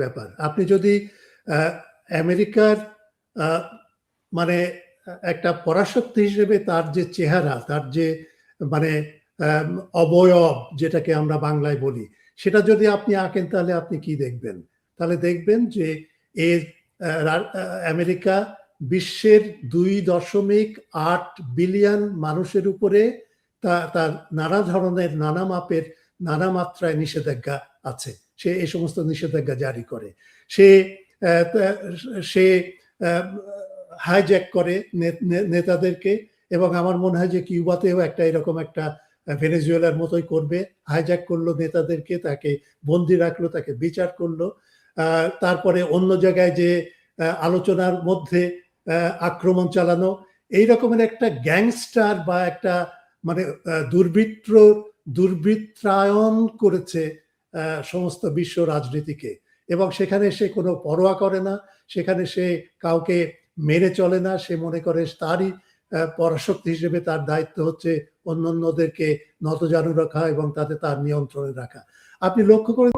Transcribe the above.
ব্যাপার। আপনি যদি আমেরিকার মানে একটা পরাশক্তি হিসেবে তার যে চেহারা, তার যে মানে অবয়ব যেটাকে আমরা বাংলায় বলি, সেটা যদি আপনি আঁকেন তাহলে আপনি কি দেখবেন? তাহলে দেখবেন যে আমেরিকা বিশ্বের 2.8 বিলিয়ন মানুষের উপরে তার নানা ধরনের, নানা মাপের, নানা মাত্রায় নিষেধাজ্ঞা আছে। সে এই সমস্ত নিষেধাজ্ঞা জারি করে। সে হাইজ্যাক করে নেতাদেরকে, এবং আমার মনে হয় যে কিউবাতেও একটা এরকম একটা ভেনেজুয়েলার মতোই করবে। হাইজ্যাক করলো নেতাদেরকে, তাকে বন্দি রাখলো, তাকে বিচার করলো। তারপরে অন্য জায়গায় যে আলোচনার মধ্যে আক্রমণ চালানো, এই রকমের একটা গ্যাংস্টার বা একটা মানে দুর্বৃত্তায়ন করেছে সমস্ত বিশ্ব রাজনীতিকে। এবং সেখানে সে কোনো পরোয়া করে না, সেখানে সে কাউকে মেনে চলে না। সে মনে করে তারই পরাশক্তি হিসেবে তার দায়িত্ব হচ্ছে অন্যান্যদেরকে নতজানু রাখা এবং তাতে তার নিয়ন্ত্রণে রাখা। আপনি লক্ষ্য করে